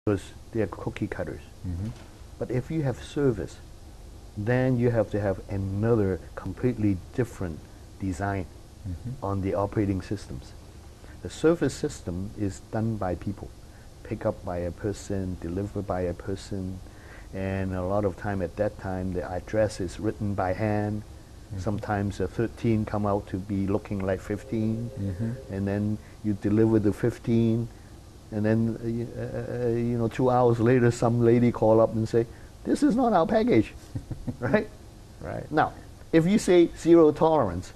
because they're cookie cutters. But if you have service, then you have to have another completely different design on the operating systems. The service system is done by people, pick up by a person, delivered by a person, and a lot of time at that time the address is written by hand. Sometimes the 13 come out to be looking like 15, and then you deliver the 15, and then 2 hours later some lady call up and say, this is not our package, right? Right. Now, if you say zero tolerance,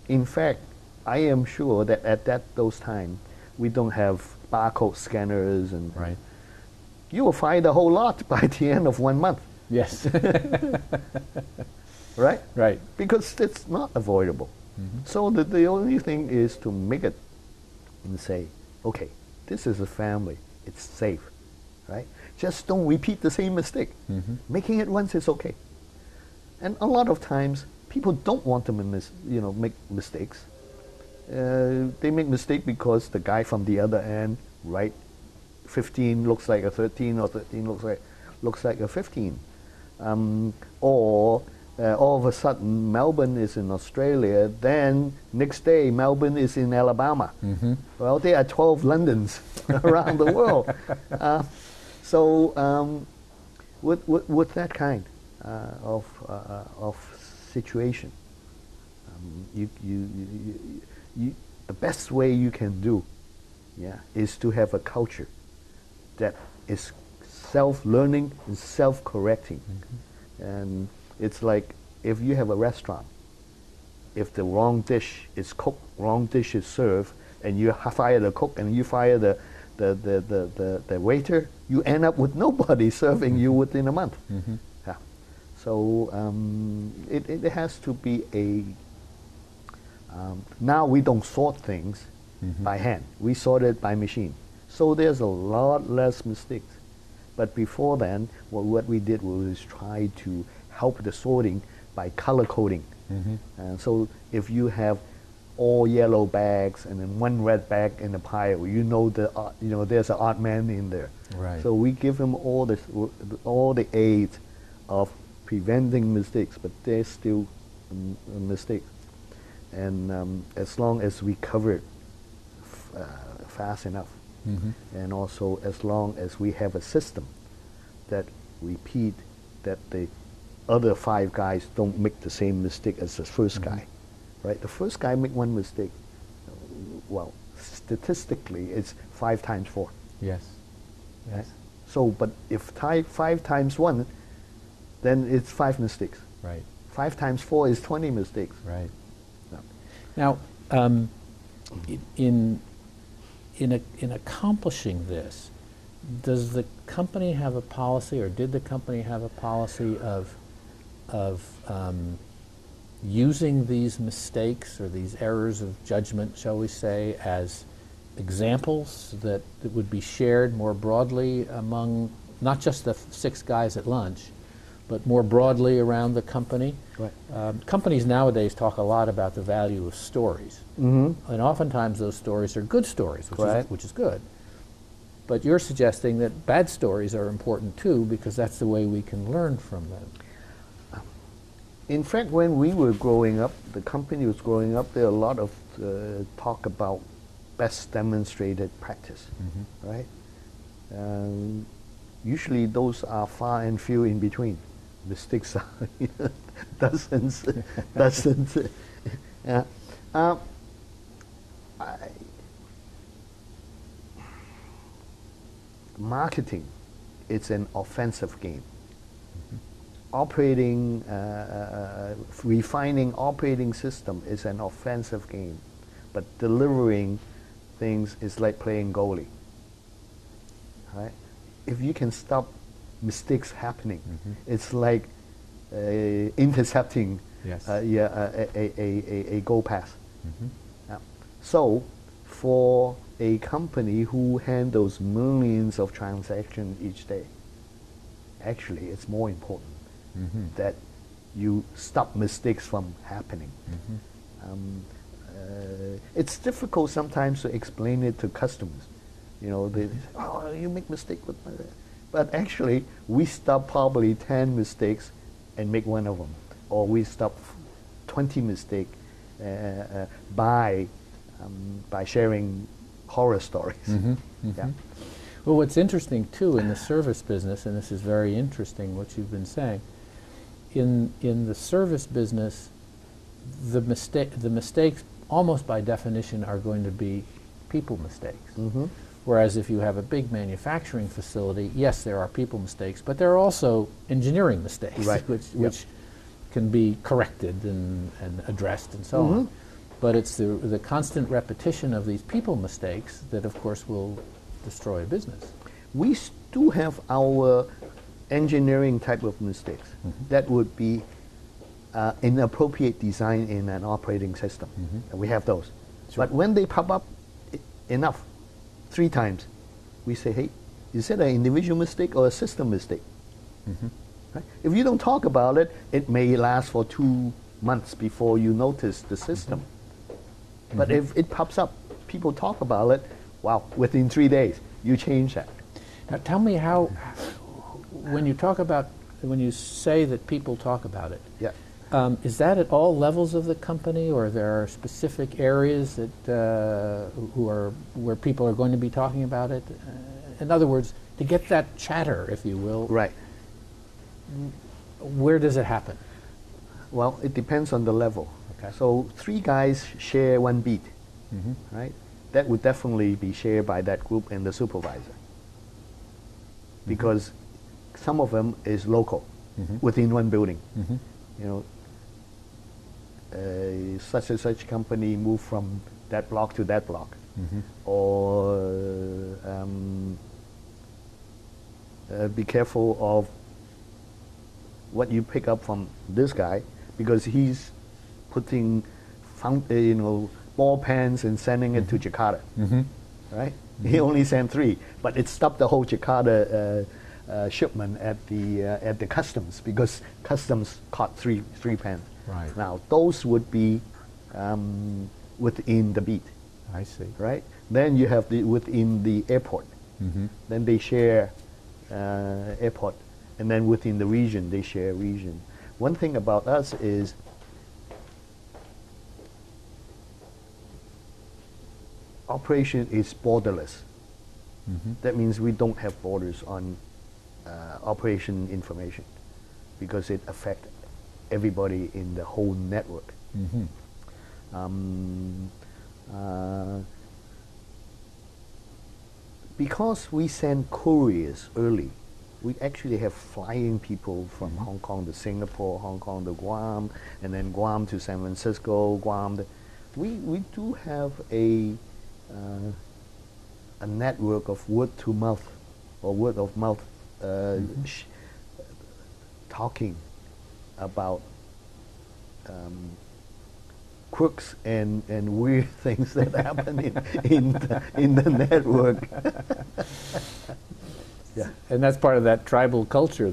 in fact, I am sure that at those times we don't have barcode scanners, and Right. you will find a whole lot by the end of 1 month, Yes. right? Right. Because it's not avoidable. So the only thing is to make it and say, okay, this is a family, it's safe, right? Just don't repeat the same mistake. Making it once is okay. And a lot of times, people don't want to make mistakes. They make mistake because the guy from the other end, right? 15 looks like a 13, or 13 looks like a 15. Or all of a sudden, Melbourne is in Australia, then next day, Melbourne is in Alabama. Well, there are 12 Londons around the world. So with that kind of situation, the best way you can do, is to have a culture that is self-learning and self-correcting. And it's like if you have a restaurant, if the wrong dish is cooked, wrong dish is served, and you fire the cook and you fire the waiter, you end up with nobody serving you within a month. Yeah. So it has to be a. Now we don't sort things by hand. We sort it by machine. So there's a lot less mistakes. But before then, what we did was try to help the sorting by color coding. And so if you have all yellow bags and then one red bag in the pile, there's an odd man in there. Right. So we give him all the aids of preventing mistakes, but there's still a mistake. And as long as we cover it fast enough, and also as long as we have a system that repeat that the other 5 guys don't make the same mistake as the first guy, right? The first guy make one mistake. Well, statistically, it's 5 times 4. Yes. Yes. Right? So, but if 5 times 1, then it's 5 mistakes. Right. 5 times 4 is 20 mistakes. Right. Yeah. Now, in accomplishing this, does the company have a policy, or did the company have a policy of using these mistakes or these errors of judgment, shall we say, as examples that would be shared more broadly among not just the 6 guys at lunch, but more broadly around the company? Right. Companies nowadays talk a lot about the value of stories, and oftentimes those stories are good stories, which is good. But you're suggesting that bad stories are important too, because that's the way we can learn from them. In fact, when we were growing up, the company was growing up, there are a lot of talk about best demonstrated practice, right? Usually those are far and few in between. Mistakes are dozens. Yeah. Marketing, it's an offensive game. Operating, refining operating system is an offensive game, but delivering things is like playing goalie. Right? If you can stop mistakes happening, it's like intercepting a goal pass. Yeah. So, for a company who handles millions of transactions each day, actually it's more important that you stop mistakes from happening. It's difficult sometimes to explain it to customers You know, they say, oh, you make mistake with my... But actually, we stop probably 10 mistakes and make one of them. Or we stop 20 mistakes by sharing horror stories. Mm-hmm, mm-hmm. Yeah. Well, what's interesting too in the service business, and this is very interesting what you've been saying, in the service business, the mistakes almost by definition are going to be people mistakes. Mm-hmm. Whereas if you have a big manufacturing facility, yes, there are people mistakes, but there are also engineering mistakes, right. which can be corrected and addressed and so on. But it's the constant repetition of these people mistakes that, of course, will destroy a business. We do have our engineering type of mistakes. That would be inappropriate design in an operating system. And we have those. Sure. But when they pop up enough, 3 times, we say, hey, is it an individual mistake or a system mistake? Right? If you don't talk about it, it may last for 2 months before you notice the system. But if it pops up, people talk about it, wow, within 3 days, you change that. Now tell me how, when you say that people talk about it, Yeah. Is that at all levels of the company, or there are specific areas that where people are going to be talking about it? In other words, to get that chatter, if you will, Right. Where does it happen? Well, it depends on the level. Okay. So 3 guys share 1 beat, right? That would definitely be shared by that group and the supervisor, because some of them is local, within 1 building. You know, such and such company moved from that block to that block, or be careful of what you pick up from this guy, because he's putting ball pens and sending it to Jakarta, right? He only sent 3, but it stopped the whole Jakarta shipment at the customs, because customs caught 3 pens. Right. Now those would be within the beat. I see. Right. Then you have within the airport. Then they share airport, and then within the region they share region. One thing about us is operation is borderless. That means we don't have borders on operation information, because it affects everybody in the whole network. Because we send couriers early, we actually have flying people from Hong Kong to Singapore, Hong Kong to Guam, and then Guam to San Francisco, Guam. We do have a network of word to mouth, or word of mouth talking about crooks and weird things that happen in the network. Yeah. And that's part of that tribal culture.